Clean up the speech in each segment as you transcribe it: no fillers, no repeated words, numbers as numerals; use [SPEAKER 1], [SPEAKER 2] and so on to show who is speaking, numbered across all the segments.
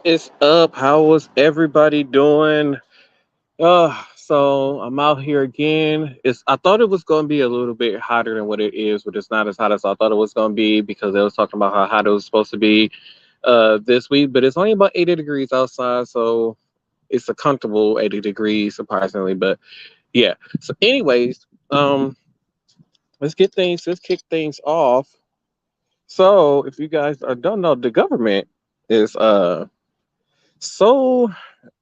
[SPEAKER 1] Is up? How was everybody doing? So I'm out here again. I thought it was gonna be a little bit hotter than what it is, but it's not as hot as I thought it was gonna be because they was talking about how hot it was supposed to be this week, but it's only about 80 degrees outside, so it's a comfortable 80 degrees surprisingly. But yeah. So anyways, let's kick things off. So if you guys don't know, the government is so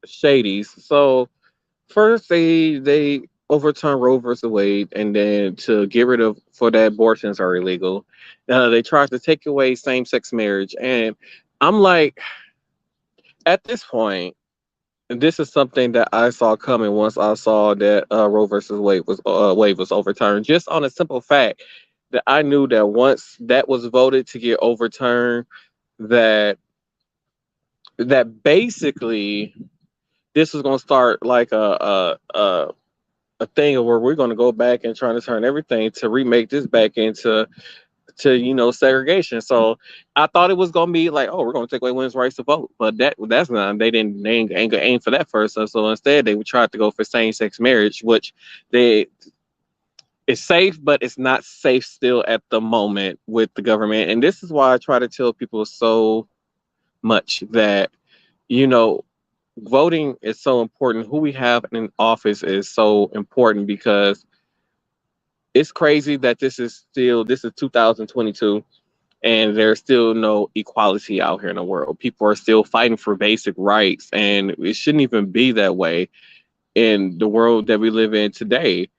[SPEAKER 1] shady. So first, they overturned Roe versus Wade, and then to get rid of for that abortions are illegal. They tried to take away same sex marriage, and I'm like, at this point, this is something that I saw coming once I saw that Roe versus Wade was overturned. Just on a simple fact that I knew that once that was voted to get overturned, that basically this was going to start like a thing where we're going to go back and try to turn everything to remake this back into segregation. So I thought it was going to be like, oh, we're going to take away women's rights to vote, but that's not. They ain't gonna aim for that first. So instead, they would try to go for same sex marriage, which they it's safe, but it's not safe still at the moment with the government. And this is why I try to tell people so much that you know voting is so important. Who we have in office is so important because it's crazy that this is 2022 and there's still no equality out here in the world. People are still fighting for basic rights and it shouldn't even be that way in the world that we live in today.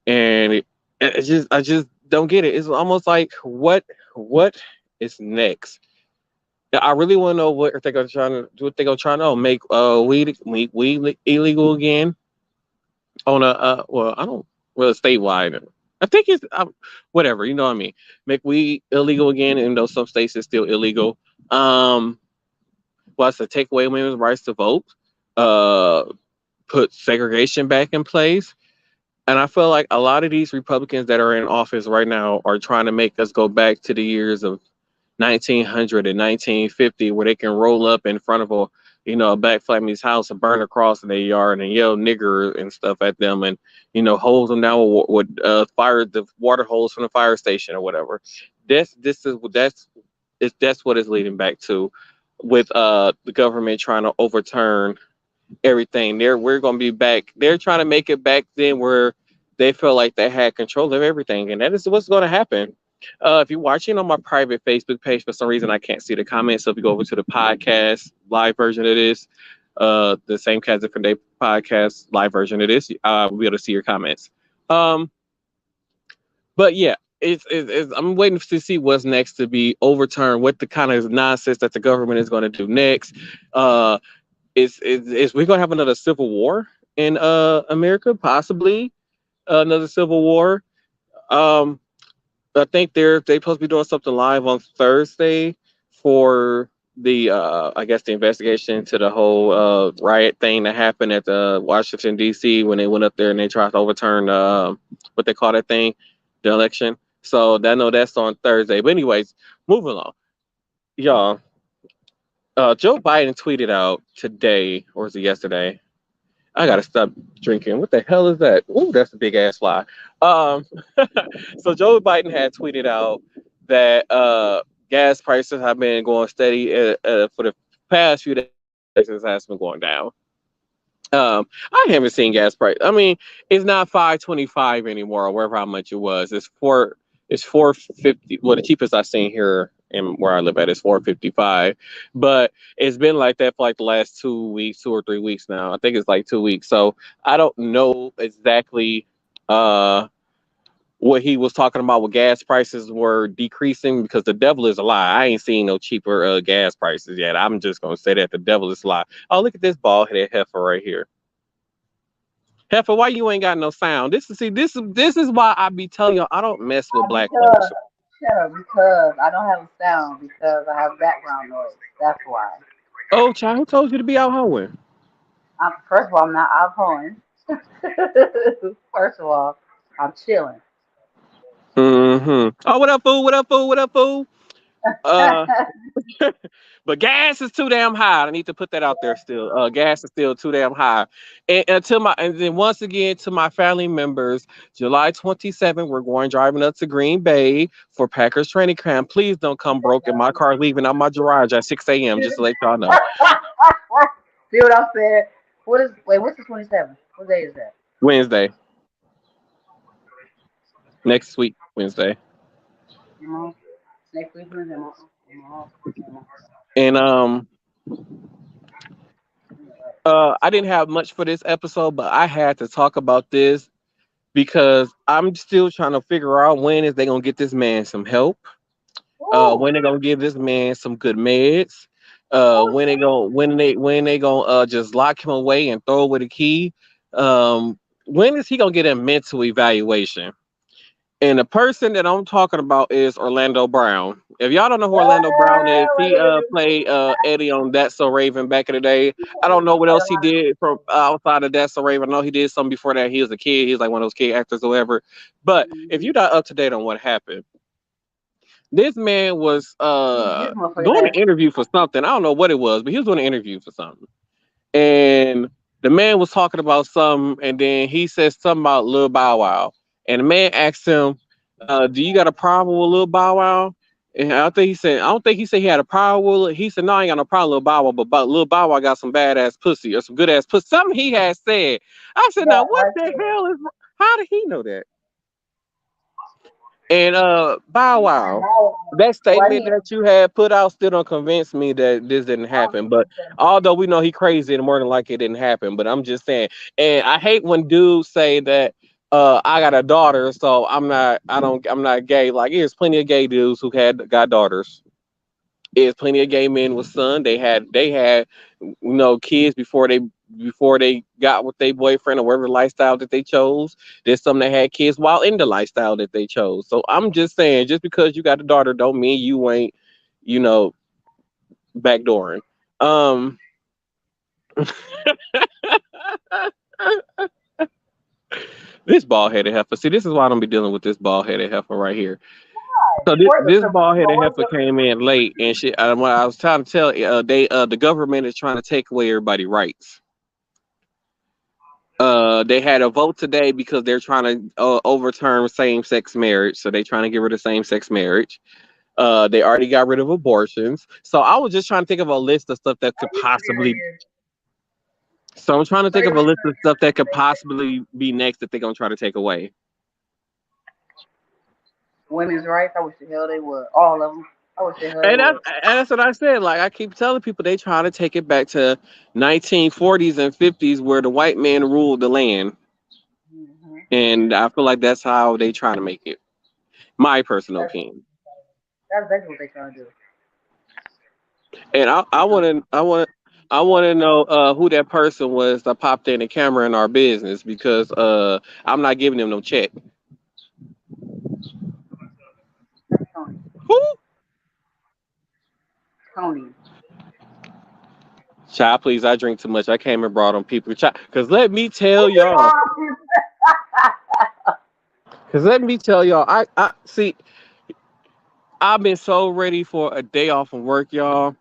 [SPEAKER 1] And I just don't get it. It's almost like what is next? I really want to know what they're trying to do. What they're gonna try to make weed illegal again on a well, I don't well statewide. I think it's whatever, you know what I mean. Make weed illegal again, and though some states it's still illegal. Um, was to take away women's rights to vote, uh, put segregation back in place, and I feel like a lot of these Republicans that are in office right now are trying to make us go back to the years of 1900 and 1950, where they can roll up in front of a black family's house and burn a cross in their yard and yell nigger and stuff at them and hose them down with fire the water hose from the fire station or whatever. That's what it's leading back to with the government trying to overturn everything. We're gonna be back. They're trying to make it back then where they felt like they had control of everything, and that is what's going to happen. If you're watching on my private Facebook page, for some reason I can't see the comments. So if you go over to the podcast live version of this, the same Cats Different Day podcast live version of this, we'll be able to see your comments. Um, but yeah, I'm waiting to see what's next to be overturned. What the kind of nonsense that the government is going to do next. Uh, is we gonna have another civil war in America? Possibly another civil war. Um, I think they supposed to be doing something live on Thursday for the I guess the investigation into the whole riot thing that happened at the Washington D.C. when they went up there and they tried to overturn what they call that thing, the election. So I know that's on Thursday. But anyways, moving on, y'all. Joe Biden tweeted out today, or was it yesterday? I gotta stop drinking. What the hell is that? Ooh, that's a big ass fly. Um, so Joe Biden had tweeted out that gas prices have been going steady for the past few days. Prices has been going down. I haven't seen gas price. I mean, it's not 5.25 anymore, or wherever how much it was. It's 4.50. Well, the cheapest I've seen here in where I live at is 4.55. But it's been like that for like the last 2 weeks, 2 or 3 weeks now. I think it's like 2 weeks. So I don't know exactly uh what he was talking about with gas prices were decreasing because the devil is a lie. I ain't seen no cheaper gas prices yet. I'm just gonna say that the devil is a lie. Oh, look at this bald headed heifer right here. Heifer, why you ain't got no sound? This is why I be telling you I don't mess with black women.
[SPEAKER 2] Because shut up, because I don't have a sound because I have background noise. That's why.
[SPEAKER 1] Oh, child, who told you to be out hoeing?
[SPEAKER 2] First of all, I'm not out hoeing. First of all, I'm chilling.
[SPEAKER 1] Mm-hmm. Oh, what up, fool? What up, fool? What up, fool? Uh, but gas is too damn high. I need to put that out there still. Gas is still too damn high. And then once again to my family members, July 27th, we're going driving up to Green Bay for Packers training camp. Please don't come broke in my car leaving out my garage at 6 a.m. Just to let y'all know.
[SPEAKER 2] See what I said? What's the 27th? What day is that?
[SPEAKER 1] Wednesday. Next week, Wednesday.
[SPEAKER 2] Mhm. Next week, Wednesday.
[SPEAKER 1] And I didn't have much for this episode, but I had to talk about this because I'm still trying to figure out when is they gonna get this man some help.
[SPEAKER 2] Woo!
[SPEAKER 1] When they gonna give this man some good meds.
[SPEAKER 2] Oh
[SPEAKER 1] When they gonna just lock him away and throw away the key. When is he gonna get a mental evaluation? And the person that I'm talking about is Orlando Brown. If y'all don't know who Orlando Brown is, he played Eddie on That's So Raven back in the day. I don't know what else he did from outside of That's So Raven. I know he did something before that. He was a kid. He was like one of those kid actors or whatever. But if you're not up to date on what happened, this man was
[SPEAKER 2] this
[SPEAKER 1] doing an
[SPEAKER 2] motherfucker
[SPEAKER 1] interview for something. I don't know what it was, but he was doing an interview for something. And the man was talking about something, and then he said something about Lil Bow Wow. And the man asked him, "Do you got a problem with Lil Bow Wow?" And I don't think he said he had a problem with it. He said, "No, I ain't got no problem with Lil Bow Wow, but Lil Bow Wow got some badass pussy or some good ass pussy." Something he had said. I said, "Now what
[SPEAKER 2] right
[SPEAKER 1] the
[SPEAKER 2] there.
[SPEAKER 1] hell is? How did he know that?" And Bow Wow, that
[SPEAKER 2] Why
[SPEAKER 1] statement
[SPEAKER 2] he?
[SPEAKER 1] that you had put out still don't convince me that this didn't happen. But although we know he crazy and more than likely it didn't happen, but I'm just saying. And I hate when dudes say that I got a daughter, so I'm not gay. Like there's plenty of gay dudes who got daughters. There's plenty of gay men with son. They had kids before they got with their boyfriend or whatever lifestyle that they chose. There's some that had kids while in the lifestyle that they chose. So I'm just saying, just because you got a daughter, don't mean you ain't, you know, backdooring. Um, this bald headed heifer. See, this is why I don't be dealing with this bald headed heifer right here. So this bald headed heifer came in late and shit. What I was trying to tell, the government is trying to take away everybody's rights. They had a vote today because they're trying to overturn same-sex marriage. So they're trying to get rid of same-sex marriage. They already got rid of abortions. So I was just trying to think of a list of stuff that could possibly. So I'm trying to think of a list of stuff that could possibly be next that they're gonna try to take away.
[SPEAKER 2] Women's rights. I wish the hell they would. All of them. I wish the hell they
[SPEAKER 1] And
[SPEAKER 2] would.
[SPEAKER 1] that's what I said. Like I keep telling people, they trying to take it back to 1940s and 50s where the white man ruled the land,
[SPEAKER 2] Hmm.
[SPEAKER 1] and I feel like that's how they try to make it. My personal
[SPEAKER 2] That's
[SPEAKER 1] opinion.
[SPEAKER 2] that's exactly what they trying to do.
[SPEAKER 1] And I
[SPEAKER 2] They trying
[SPEAKER 1] want
[SPEAKER 2] to
[SPEAKER 1] to I want to know who that person was that popped in the camera in our business because I'm not giving them no check.
[SPEAKER 2] that's Tony.
[SPEAKER 1] Who?
[SPEAKER 2] Tony.
[SPEAKER 1] Child, please, I drink too much. I came and brought on people. Cause let me tell y'all. Cause let me tell y'all. I see. I've been so ready for a day off from work, y'all.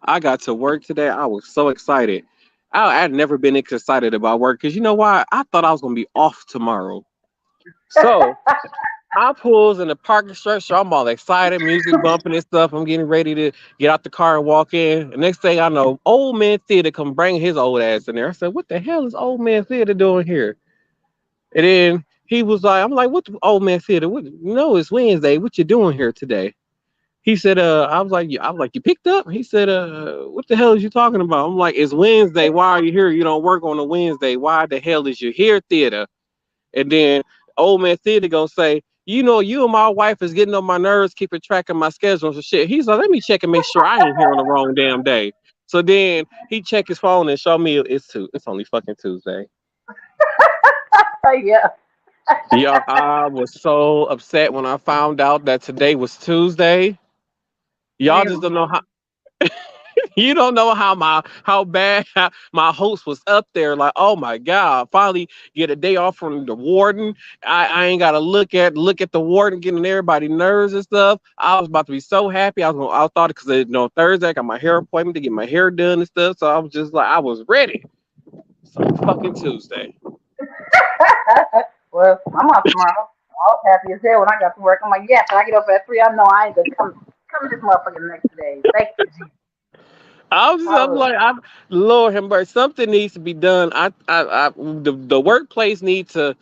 [SPEAKER 1] I got to work today. I was so excited. I'd never been excited about work because you know why? I thought I was gonna be off tomorrow. So I pulls in the parking structure. I'm all excited, music bumping and stuff. I'm getting ready to get out the car and walk in. The next thing I know, old man theater come bring his old ass in there. I said, "What the hell is old man theater doing here?" And then he was like, "I'm like, what the old man theater? What? No, it's Wednesday. What you doing here today?" He said, I was like, you picked up? He said, what the hell is you talking about? I'm like, it's Wednesday. Why are you here? You don't work on a Wednesday. Why the hell is you here, theater? And then old man theater gonna say, you and my wife is getting on my nerves, keeping track of my schedules and shit. He's like, let me check and make sure I ain't here on the wrong damn day. So then he check his phone and show me it's only fucking Tuesday.
[SPEAKER 2] Yeah.
[SPEAKER 1] Yeah, I was so upset when I found out that today was Tuesday. Y'all just
[SPEAKER 2] Damn.
[SPEAKER 1] don't know how. You don't know how bad my host was up there. Like, oh my god, finally get a day off from the warden. I ain't gotta look at the warden getting everybody nerves and stuff. I was about to be so happy. I thought because Thursday I got my hair appointment to get my hair done and stuff. So I was just like I was ready. So fucking Tuesday.
[SPEAKER 2] Well, I'm off tomorrow. I was happy as hell when I got to work. I'm like, yes, I get up at 3. I know I ain't gonna come this motherfucking next day. Thank you, Jesus.
[SPEAKER 1] I'm like, Lord have mercy. Something needs to be done. The workplace needs to.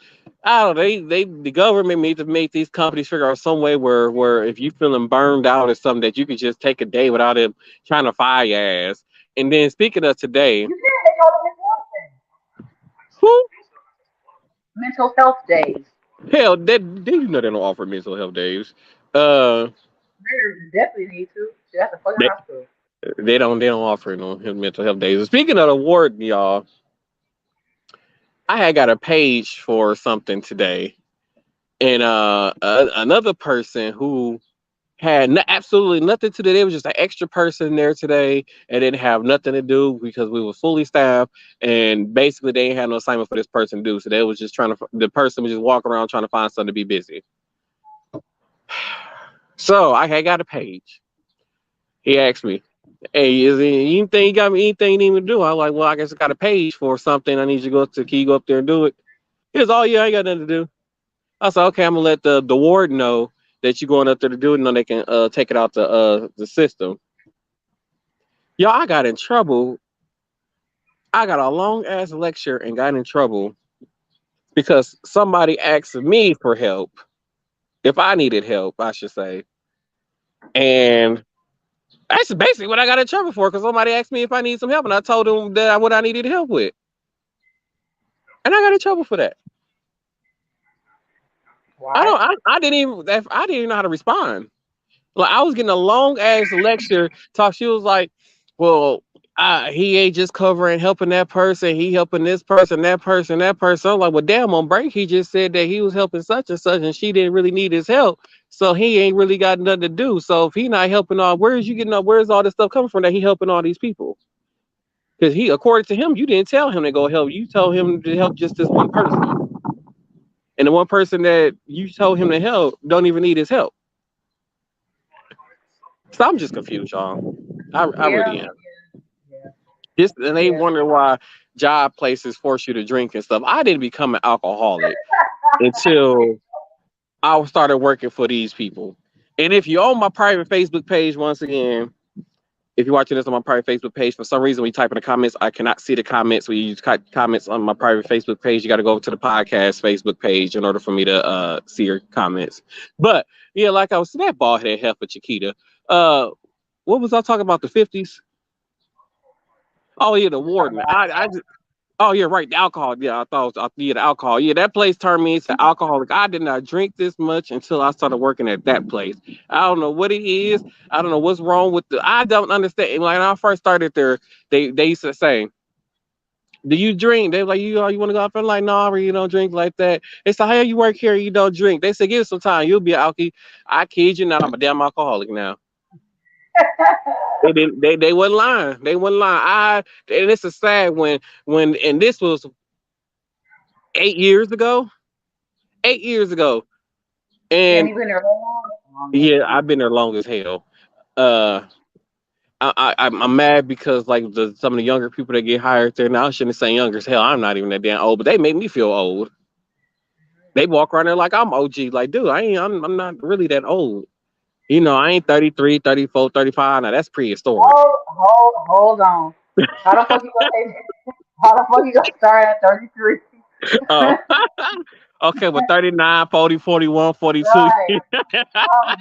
[SPEAKER 1] I don't know. The government needs to make these companies figure out some way where if you feeling burned out or something that you can just take a day without them trying to fire your ass. And then speaking of today,
[SPEAKER 2] You said they go to
[SPEAKER 1] who
[SPEAKER 2] mental health days.
[SPEAKER 1] hell they you know they don't offer mental health days. Uh,
[SPEAKER 2] They definitely need to. That's a fucking
[SPEAKER 1] they
[SPEAKER 2] hospital.
[SPEAKER 1] they don't offer no mental health days. Speaking of the warden, y'all, I had got a page for something today and another person who had absolutely nothing to do. There was just an extra person there today and didn't have nothing to do because we were fully staffed and basically they ain't had no assignment for this person to do. So they was just the person was just walking around trying to find something to be busy. So I had got a page. He asked me, "Hey, is there anything you got me anything you need me to do?" I was like, "Well, I guess I got a page for something. I need you to go to. Can you go up there and do it?" He was, "Oh yeah, I ain't got nothing to do." I said, "Okay, I'm gonna let the warden know that you're going up there to do it, and then they can take it out the system." Y'all, I got in trouble. I got a long ass lecture and got in trouble because somebody asked me for help. If I needed help, I should say. And that's basically what I got in trouble for because somebody asked me if I need some help and I told them that what I needed help with. And I got in trouble for that.
[SPEAKER 2] Why?
[SPEAKER 1] I didn't even know how to respond. Like I was getting a long ass lecture talk. She was like, "Well, he ain't just covering helping that person. He helping this person, that person, that person." I'm like, "Well, damn, on break he just said that he was helping such and such, and she didn't really need his help, so he ain't really got nothing to do. So if he not helping all, where's all this stuff coming from that he helping all these people? Because according to him, you didn't tell him to go help. You told him to help just this one person, and the one person that you told him to help don't even need his help." So I'm just confused, y'all. I
[SPEAKER 2] Yeah,
[SPEAKER 1] really am.
[SPEAKER 2] yeah,
[SPEAKER 1] And they
[SPEAKER 2] yeah.
[SPEAKER 1] wonder why job places force you to drink and stuff. I didn't become an alcoholic until I started working for these people. And if you're on my private Facebook page, once again, if you're watching this on my private Facebook page, for some reason when you type in the comments, I cannot see the comments. When you use comments on my private Facebook page, you got to go over to the podcast Facebook page in order for me to see your comments. But yeah, like I was saying, that bald head heifer Chiquita. Uh, what was I talking about? The 50s? Oh yeah, the
[SPEAKER 2] You talking
[SPEAKER 1] warden.
[SPEAKER 2] about
[SPEAKER 1] I
[SPEAKER 2] alcohol?
[SPEAKER 1] just Oh yeah, right. The alcohol. Yeah, I thought it was, yeah, the alcohol. Yeah, that place turned me into alcoholic. I did not drink this much until I started working at that place. I don't know what it is. I don't know what's wrong with the. I don't understand. Like when I first started there, they used to say, "Do you drink?" They were like, you want to go out?" I'm like, "No, I really don't drink like that." They said, "How you work here? You don't drink?" They said, "Give it some time. You'll be an alky." I kid you not. I'm a damn alcoholic now. They didn't. They wasn't lying. They wasn't lying. And it's a sad and this was 8 years ago. 8 years ago.
[SPEAKER 2] Damn,
[SPEAKER 1] And
[SPEAKER 2] you been there very long? Long
[SPEAKER 1] yeah,
[SPEAKER 2] enough.
[SPEAKER 1] I've been there long as hell. Uh, I'm mad because like some of the younger people that get hired there now, I shouldn't say younger as hell. I'm not even that damn old, but they make me feel old. They walk around there like I'm OG. Like, dude, I'm not really that old. I ain't 33, 34, 35. Now that's prehistoric.
[SPEAKER 2] Hold on. How the fuck you gonna say? How the fuck you gonna start at 33?
[SPEAKER 1] Oh, okay, well, 39, 40, 41, 42.
[SPEAKER 2] Right. Um,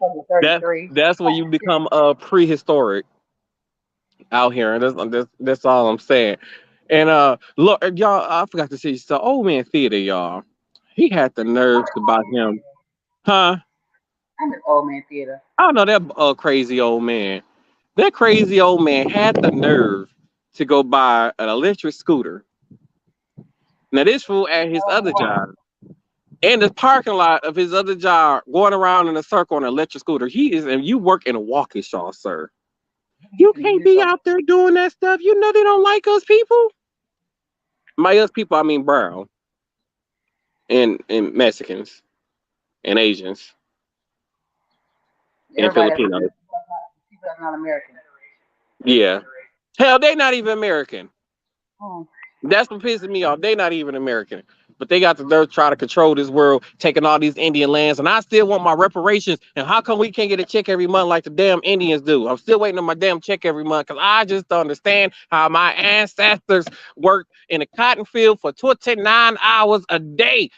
[SPEAKER 2] fucking
[SPEAKER 1] that
[SPEAKER 2] 33.
[SPEAKER 1] that's when
[SPEAKER 2] Oh
[SPEAKER 1] you
[SPEAKER 2] shit.
[SPEAKER 1] become prehistoric out here. And that's all I'm saying. And look, y'all, I forgot to say, so Old Man Theater, y'all, he had the
[SPEAKER 2] I'm
[SPEAKER 1] nerves
[SPEAKER 2] an
[SPEAKER 1] to
[SPEAKER 2] old
[SPEAKER 1] buy
[SPEAKER 2] man
[SPEAKER 1] him,
[SPEAKER 2] theater.
[SPEAKER 1] huh?
[SPEAKER 2] I'm an old man theater.
[SPEAKER 1] I don't know that crazy old man. That crazy old man had the nerve to go buy an electric scooter. Now this fool at his other job, in the parking lot of his other job, going around in a circle on an electric scooter. He is, and you work in Waukesha, sir. You can't be out there doing that stuff. You know they don't like us people. By us people, I mean brown and Mexicans and Asians and
[SPEAKER 2] Everybody that's
[SPEAKER 1] Filipinos.
[SPEAKER 2] people that's not American.
[SPEAKER 1] Yeah. Hell, they not even American.
[SPEAKER 2] Hmm.
[SPEAKER 1] That's what pisses me off. They not even American. But they got the nerve to try to control this world, taking all these Indian lands, and I still want my reparations. And how come we can't get a check every month like the damn Indians do? I'm still waiting on my damn check every month because I just don't understand how my ancestors worked in a cotton field for 29 hours a day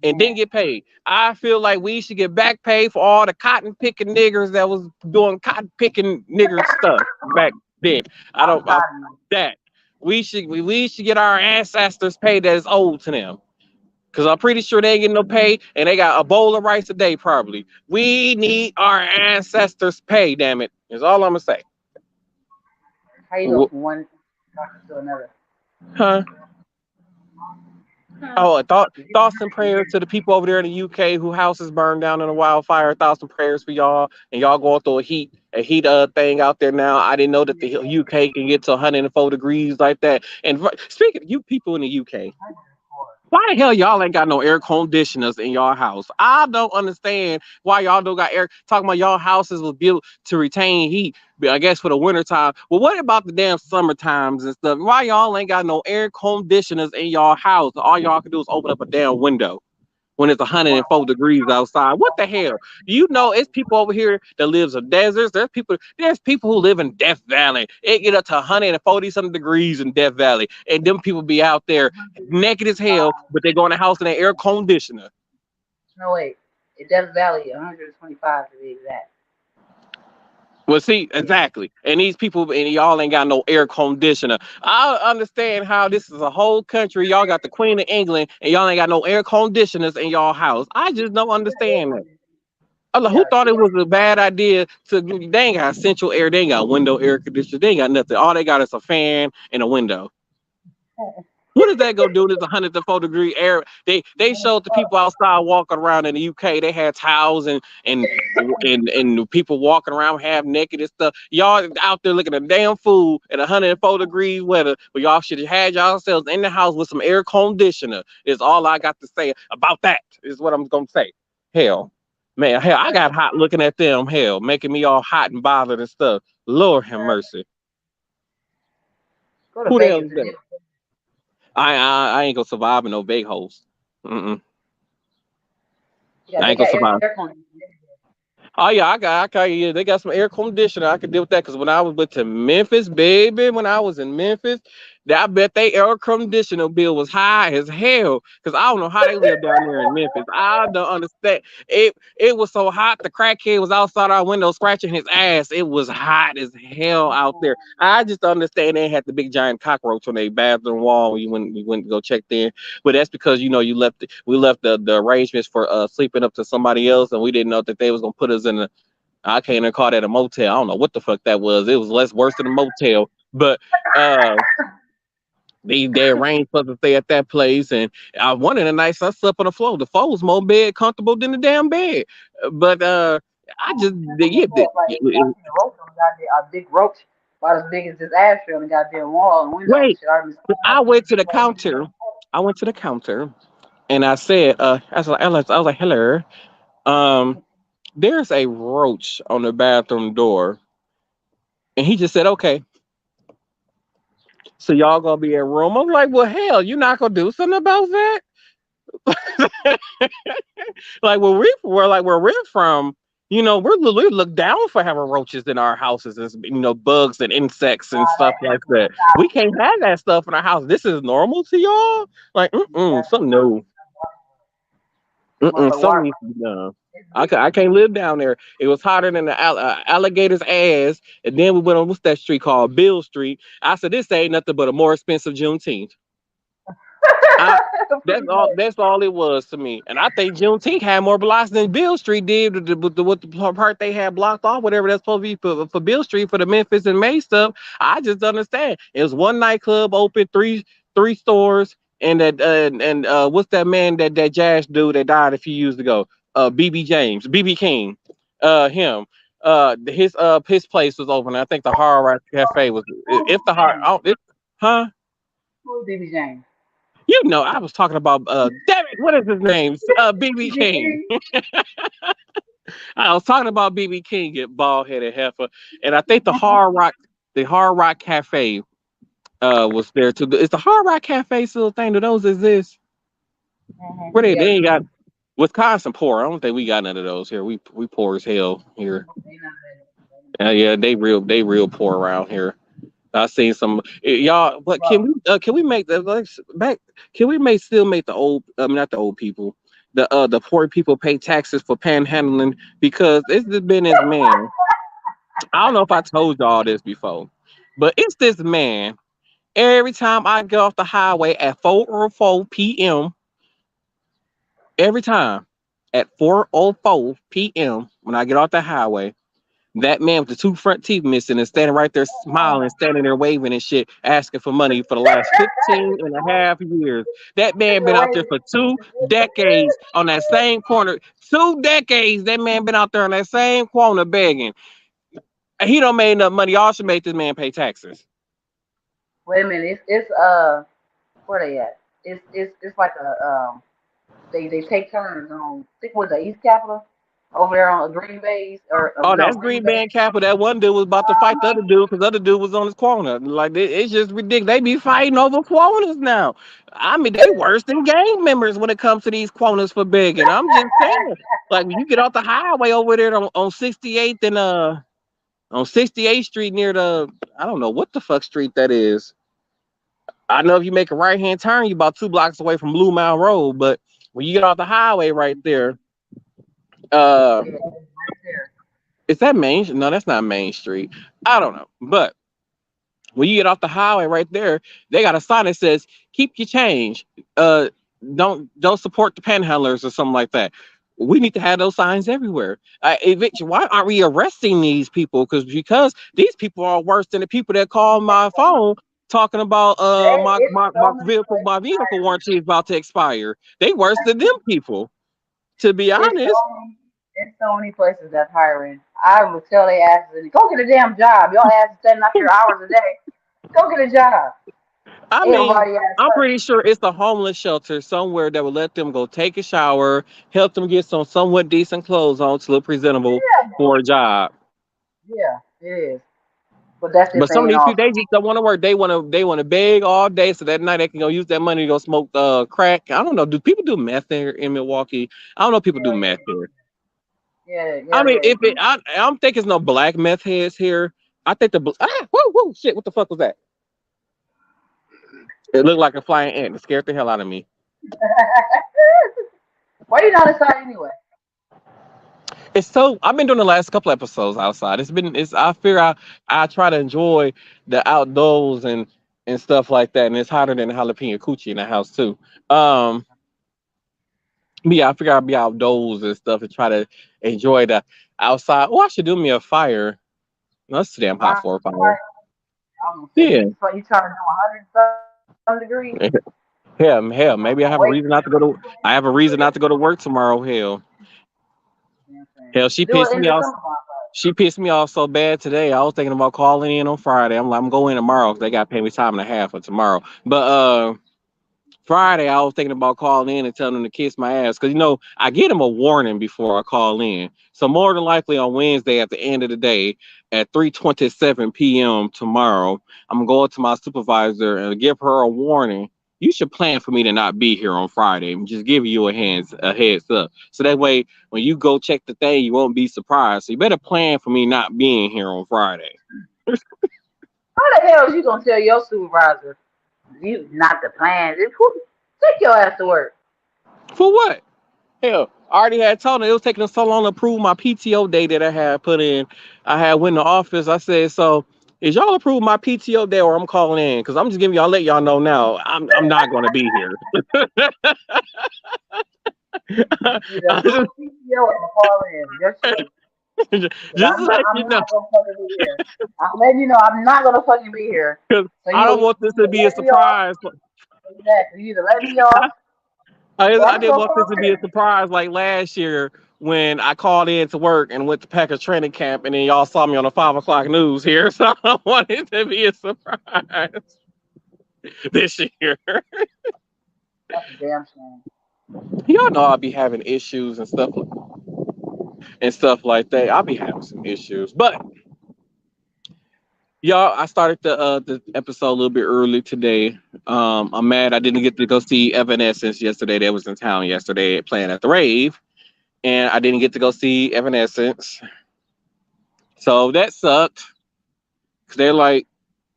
[SPEAKER 1] and didn't get paid. I feel like we should get back pay for all the cotton picking niggers that was doing cotton picking nigger stuff back then.
[SPEAKER 2] I'm
[SPEAKER 1] I
[SPEAKER 2] tired of
[SPEAKER 1] that we should get our ancestors paid that is owed to them. Cause I'm pretty sure they ain't getting no pay and they got a bowl of rice a day probably. We need our ancestors pay, damn it. Is all I'm gonna say.
[SPEAKER 2] how you go from one topic to another.
[SPEAKER 1] Huh? Oh, thoughts and prayers to the people over there in the UK who houses burned down in a wildfire. Thoughts and prayers for y'all, and y'all going through a heat thing out there now. I didn't know that the UK can get to 104 degrees like that. And speaking of you people in the UK, why the hell y'all ain't got no air conditioners in y'all house? I don't understand why y'all don't got air. Talking about y'all houses was built to retain heat, but I guess for the winter time. Well, what about the damn summer times and stuff? Why y'all ain't got no air conditioners in y'all house? All y'all can do is open up a damn window when it's 104 degrees outside. What the hell? You know, it's people over here that lives in deserts. There's people who live in Death Valley. It get up to 140 something degrees in Death Valley. And them people be out there naked as hell, but they go in the house in an air conditioner.
[SPEAKER 2] No wait, it Death Valley, 125 to be exact.
[SPEAKER 1] Well, see, exactly. And these people and y'all ain't got no air conditioner. I understand how this is a whole country. Y'all got the Queen of England and y'all ain't got no air conditioners in y'all house. I just don't understand that. I'm like, who thought it was a bad idea to? They ain't got central air. They ain't got window air conditioner. They ain't got nothing. All they got is a fan and a window. What is that gonna do? This 104-degree air. They showed the people outside walking around in the UK. They had towels and the people walking around half naked and stuff. Y'all out there looking a damn fool at 104 degrees weather, but y'all should have had yourselves in the house with some air conditioner. Is all I got to say about that. Is what I'm gonna say. Hell. Man, hell, I got hot looking at them, hell, making me all hot and bothered and stuff. Lord have mercy.
[SPEAKER 2] Go to
[SPEAKER 1] Who the hell
[SPEAKER 2] Vegas
[SPEAKER 1] is
[SPEAKER 2] and
[SPEAKER 1] that?
[SPEAKER 2] get
[SPEAKER 1] I ain't gonna survive in no big holes. Mm-mm.
[SPEAKER 2] yeah,
[SPEAKER 1] I
[SPEAKER 2] they
[SPEAKER 1] ain't gonna
[SPEAKER 2] got
[SPEAKER 1] survive.
[SPEAKER 2] air conditioning.
[SPEAKER 1] Oh yeah, yeah, they got some air conditioner. I could deal with that because when I was with to Memphis, baby, when I was in Memphis, I bet they air conditioner bill was high as hell. Because I don't know how they live down there in Memphis. I don't understand. It was so hot. The crackhead was outside our window scratching his ass. It was hot as hell out there. I just don't understand they had the big giant cockroach on their bathroom wall when you went to go check there. But that's because we left the arrangements for sleeping up to somebody else, and we didn't know that they was gonna put us in a. I can't even call that a motel. I don't know what the fuck that was. It was less worse than a motel, but uh, they arranged for us to stay at that place, and one of the nights I slept on the floor. The floor was more bed comfortable than the damn bed, but I just yeah,
[SPEAKER 2] Like I seen a roach on the goddamn a big roach about as big as this ashtray on the goddamn wall and window and
[SPEAKER 1] wait.
[SPEAKER 2] shit. I was
[SPEAKER 1] I went to the counter. I went to the counter and I said, I was like, hello. Um, there's a roach on the bathroom door. And he just said, okay, so y'all gonna be in room. I'm like, well, hell, you're not gonna do something about that? Like where we're from, we look down for having roaches in our houses and bugs and insects and stuff like that. We can't have that stuff in our house. This is normal to y'all? Like, something new.
[SPEAKER 2] motherfucker
[SPEAKER 1] Something
[SPEAKER 2] water.
[SPEAKER 1] needs to be done. I can't live down there. It was hotter than the alligator's ass. And then we went on what's that street called? Bill Street. I said this ain't nothing but a more expensive Juneteenth. I, that's
[SPEAKER 2] Pretty
[SPEAKER 1] all.
[SPEAKER 2] much.
[SPEAKER 1] That's all it was to me. And I think Juneteenth had more blocks than Bill Street did with the part they had blocked off, whatever that's supposed to be for Bill Street for the Memphis and May stuff. I just don't understand. It was one nightclub open, three stores, and what's that man that jazz dude that died a few years ago? BB James, BB King, him. his place was open. I think the Hard Rock Cafe was.
[SPEAKER 2] Who's
[SPEAKER 1] If the
[SPEAKER 2] BB
[SPEAKER 1] hard,
[SPEAKER 2] James?
[SPEAKER 1] huh?
[SPEAKER 2] Who's BB James?
[SPEAKER 1] You know, I was talking about. Damn it, what is his name? BB
[SPEAKER 2] BB
[SPEAKER 1] King.
[SPEAKER 2] King?
[SPEAKER 1] I was talking about BB King, get bald headed heifer, and I think the Hard Rock Cafe, was there too. Is the Hard Rock Cafe still a thing? Do those exist? Where they
[SPEAKER 2] Yeah,
[SPEAKER 1] ain't got Wisconsin poor. I don't think we got none of those here. We poor as hell here. Yeah, they real poor around here. I seen some y'all. But can we make the like back? Can we make still make the old? I mean, not the old people. The poor people pay taxes for panhandling because it's just been this man. I don't know if I told y'all this before, but it's this man. Every time I get off the highway at 4:04 p.m., every time at 4:04 p.m. when I get off the highway, that man with the two front teeth missing and standing right there smiling, standing there waving and shit, asking for money for the last 15 and a half years. That man been out there for 2 decades on that same corner. 2 decades, that man been out there on that same corner begging. And he don't make enough money. Y'all should make this man pay taxes.
[SPEAKER 2] Wait a minute. It's where they at? It's like a they take turns on. I think was the East Capitol over there on Green Bay's or
[SPEAKER 1] Oh,
[SPEAKER 2] no
[SPEAKER 1] that's
[SPEAKER 2] Green
[SPEAKER 1] Green
[SPEAKER 2] Bay.
[SPEAKER 1] Bay and Capital. That one dude was about to fight the other dude because the other dude was on his corner. Like it's just ridiculous. They be fighting over corners now. I mean, they worse than gang members when it comes to these corners for begging. I'm just saying. Like when you get off the highway over there on 68th and on 68th Street near the I don't know what the fuck street that is. I know if you make a right hand turn, you about 2 blocks away from Blue Mound Road, but when you get off the highway right there, uh
[SPEAKER 2] Yeah, right there.
[SPEAKER 1] is that Main? No, that's not Main Street. I don't know. But when you get off the highway right there, they got a sign that says "Keep your change." Uh, don't support the panhandlers or something like that. We need to have those signs everywhere. Eviction. Why aren't we arresting these people? Because these people are worse than the people that call my phone talking about
[SPEAKER 2] It's so many
[SPEAKER 1] my
[SPEAKER 2] places
[SPEAKER 1] vehicle
[SPEAKER 2] hiring.
[SPEAKER 1] warranty is about to expire. They worse than them people. To be
[SPEAKER 2] It's so
[SPEAKER 1] honest.
[SPEAKER 2] many. It's so many places that's hiring. I would tell their asses, go get a damn job. Y'all asses standing out here hours a day. Go get a job.
[SPEAKER 1] I mean,
[SPEAKER 2] Everybody ass
[SPEAKER 1] I'm
[SPEAKER 2] hurt.
[SPEAKER 1] pretty sure it's the homeless shelter somewhere that will let them go take a shower, help them get some somewhat decent clothes on to look presentable
[SPEAKER 2] Yeah,
[SPEAKER 1] for a job.
[SPEAKER 2] yeah, it is. But that's if
[SPEAKER 1] But
[SPEAKER 2] they
[SPEAKER 1] some of
[SPEAKER 2] ain't
[SPEAKER 1] these people
[SPEAKER 2] also.
[SPEAKER 1] they just don't want to work. They want to beg all day so that night they can go use that money to go smoke crack. I don't know. Do people do meth here in Milwaukee? I don't know if people do
[SPEAKER 2] Hell
[SPEAKER 1] meth
[SPEAKER 2] yeah,
[SPEAKER 1] here.
[SPEAKER 2] yeah,
[SPEAKER 1] I
[SPEAKER 2] hell
[SPEAKER 1] mean,
[SPEAKER 2] yeah,
[SPEAKER 1] if
[SPEAKER 2] they
[SPEAKER 1] it
[SPEAKER 2] do.
[SPEAKER 1] I don't think it's no black meth heads here. I think whoa shit, what the fuck was that? It looked like a flying ant. It scared the hell out of me.
[SPEAKER 2] Why you not inside anyway?
[SPEAKER 1] It's so I've been doing the last couple episodes outside. It's I fear I try to enjoy the outdoors and stuff like that. And it's hotter than jalapeno coochie in the house too. Um but yeah, I figure I'll be outdoors and stuff and try to enjoy the outside. Oh, I should do me a fire. No, it's too damn hot
[SPEAKER 2] Why?
[SPEAKER 1] for a fire.
[SPEAKER 2] Why? I don't say
[SPEAKER 1] Yeah.
[SPEAKER 2] you trying to do 100 some degrees.
[SPEAKER 1] Hell, maybe I have a
[SPEAKER 2] Wait,
[SPEAKER 1] reason not to go to I have a reason not to go to work tomorrow. Hell.
[SPEAKER 2] you know what I'm saying?
[SPEAKER 1] Hell,
[SPEAKER 2] Do it in the summer.
[SPEAKER 1] she pissed me off so bad today. I was thinking about calling in on Friday. I'm like, I'm going tomorrow 'cause they got to pay me time and a half for tomorrow. But Friday, I was thinking about calling in and telling them to kiss my ass because I get them a warning before I call in. So more than likely on Wednesday at the end of the day at 3:27 p.m. tomorrow, I'm going to my supervisor and give her a warning. You should plan for me to not be here on Friday and just give you a heads up. So that way, when you go check the thing, you won't be surprised. So you better plan for me not being here on Friday.
[SPEAKER 2] How the hell is you gonna tell your supervisor you not the plan? Take your ass to work.
[SPEAKER 1] For what? Hell, I already had told her it was taking so long to approve my PTO day that I had put in. I had went in the office. I said, "So, is y'all approve my PTO day, or I'm calling in? Because I'm just giving y'all let y'all know now. I'm not going to be here.
[SPEAKER 2] You either approve PTO or call in. Your shit. But
[SPEAKER 1] Just to let
[SPEAKER 2] I'm
[SPEAKER 1] you know,
[SPEAKER 2] not gonna fucking be here. I'm letting you know I'm not gonna fucking be here.
[SPEAKER 1] because
[SPEAKER 2] So
[SPEAKER 1] I
[SPEAKER 2] you
[SPEAKER 1] don't want this to
[SPEAKER 2] either
[SPEAKER 1] be a
[SPEAKER 2] let me off.
[SPEAKER 1] surprise.
[SPEAKER 2] Exactly. You either let me off or
[SPEAKER 1] I
[SPEAKER 2] I'm just
[SPEAKER 1] didn't
[SPEAKER 2] gonna
[SPEAKER 1] want this
[SPEAKER 2] call
[SPEAKER 1] to be a
[SPEAKER 2] in.
[SPEAKER 1] surprise like last year when I called in to work and went to Packers training camp, and then y'all saw me on the 5 o'clock news here. So I wanted to be a surprise this year.
[SPEAKER 2] That's a damn shame.
[SPEAKER 1] Y'all know I'll be having issues and stuff like that. I'll be having some issues, but y'all, I started the episode a little bit early today. I'm mad I didn't get to go see Evanescence yesterday. They was in town yesterday playing at the rave, and I didn't get to go see Evanescence. So that sucked. Cause they're like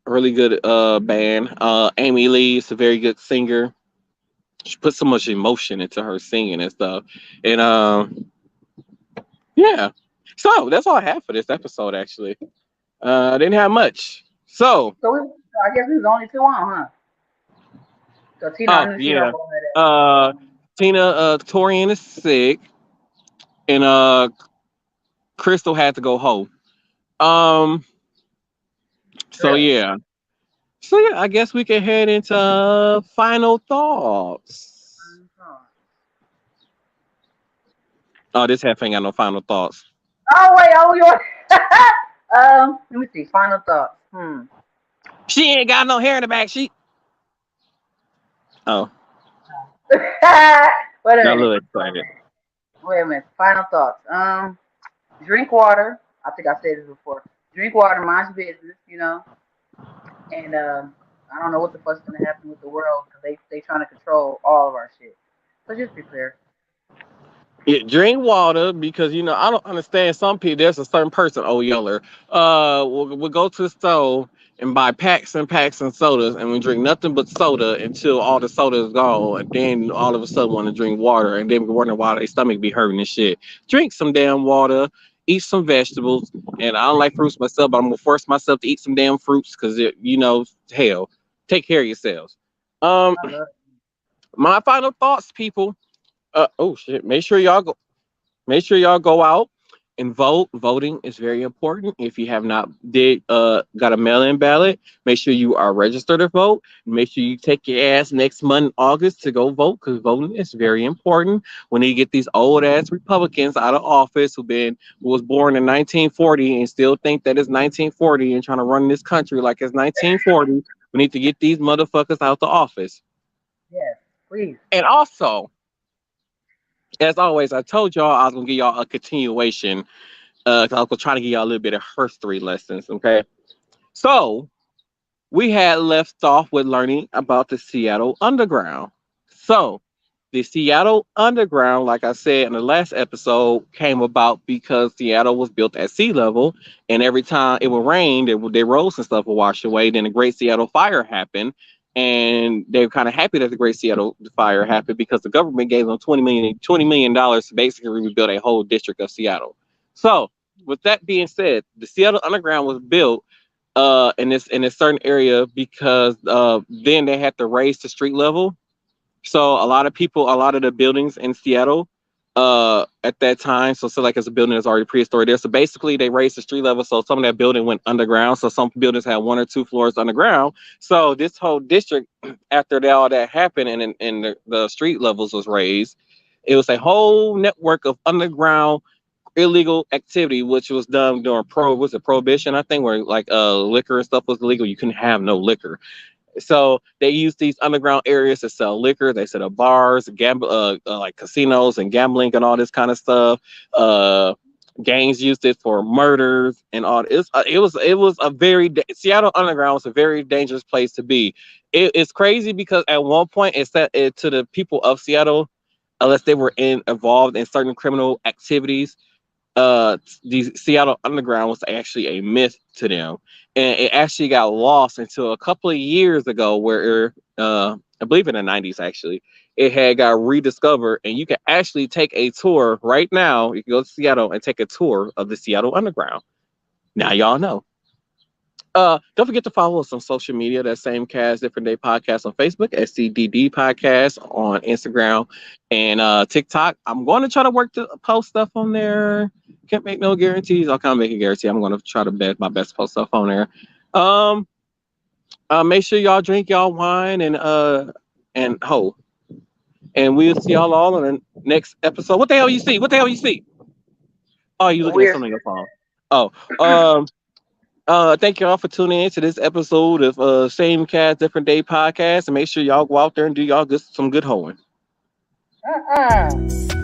[SPEAKER 1] a really good band. Amy Lee is a very good singer. She put so much emotion into her singing and stuff. And yeah. So that's all I have for this episode actually. I didn't have much. So
[SPEAKER 2] I guess we was only two on, huh? So Tina, I
[SPEAKER 1] oh
[SPEAKER 2] knew she don't
[SPEAKER 1] yeah.
[SPEAKER 2] go into that.
[SPEAKER 1] Tina Torian is sick and Crystal had to go home. Um so
[SPEAKER 2] Really?
[SPEAKER 1] yeah. So yeah, I guess we can head into final thoughts. Oh, this half ain't got no final thoughts.
[SPEAKER 2] Oh wait, oh you. Let me see. Final thoughts.
[SPEAKER 1] She ain't got no hair in the back. She. Oh,
[SPEAKER 2] Wait a
[SPEAKER 1] got a
[SPEAKER 2] minute.
[SPEAKER 1] little excited.
[SPEAKER 2] Wait a minute. Final thoughts. Drink water. I think I said this before. Drink water, mind your business, And I don't know what the fuck's gonna happen with the world because they trying to control all of our shit. So just prepare.
[SPEAKER 1] Yeah, drink water because I don't understand. Some people, there's a certain person. Oh, yeller. We'll go to the store and buy packs and packs and sodas, and we drink nothing but soda until all the soda is gone, and then all of a sudden want to drink water, and then we wonder why their stomach be hurting and shit. Drink some damn water. Eat some vegetables, and I don't like fruits myself, but I'm gonna force myself to eat some damn fruits because hell, take care of yourselves. Um,
[SPEAKER 2] I love
[SPEAKER 1] my final thoughts, people. Oh shit! Make sure y'all go out and vote. Voting is very important. If you have not got a mail-in ballot, make sure you are registered to vote. Make sure you take your ass next month, August, to go vote because voting is very important. We need to get these old ass Republicans out of office who was born in 1940 and still think that it's 1940 and trying to run this country like it's 1940. We need to get these motherfuckers out the office.
[SPEAKER 2] Yes, please.
[SPEAKER 1] And also, as always, I told y'all I was gonna give y'all a continuation. 'Cause I was gonna try to give y'all a little bit of history lessons. Okay, so we had left off with learning about the Seattle Underground. So the Seattle Underground, like I said in the last episode, came about because Seattle was built at sea level, and every time it would rain, their roads and stuff would wash away. Then the Great Seattle Fire happened, and they were kind of happy that the Great Seattle Fire happened because the government gave them $20 million to basically rebuild a whole district of Seattle. So, with that being said, the Seattle Underground was built in this certain area because then they had to raise the street level, so a lot of the buildings in Seattle at that time, so like it's a building that's already prehistoric there. So basically they raised the street level. So some of that building went underground. So some buildings had 1 or 2 floors underground. So this whole district, after all that happened and the street levels was raised, it was a whole network of underground illegal activity, which was done during prohibition, I think, where like liquor and stuff was illegal. You couldn't have no liquor. So they use these underground areas to sell liquor. They set up bars, like casinos and gambling and all this kind of stuff. Gangs used it for murders and all. It was a Seattle Underground was a very dangerous place to be. It's crazy because at one point it said it to the people of Seattle, unless they were involved in certain criminal activities, the Seattle Underground was actually a myth to them, and it actually got lost until a couple of years ago, where I believe in the '90s actually, it had got rediscovered, and you can actually take a tour right now. You can go to Seattle and take a tour of the Seattle Underground. Now y'all know. Don't forget to follow us on social media. That same Cast Different Day podcast on Facebook, SCDD podcast on Instagram and TikTok. I'm going to try to work to post stuff on there. Can't make no guarantees. I'll kind of make a guarantee. I'm going to try to my best to post stuff on there. Make sure y'all drink y'all wine and ho. And we'll see y'all all in the next episode. What the hell you see? What the hell you see? Oh, you
[SPEAKER 2] A
[SPEAKER 1] looking at
[SPEAKER 2] weird
[SPEAKER 1] something on
[SPEAKER 2] spirit.
[SPEAKER 1] your phone? Oh, thank y'all for tuning in to this episode of Same Cast Different Day podcast, and make sure y'all go out there and do y'all some good hoeing.
[SPEAKER 2] Mm-mm.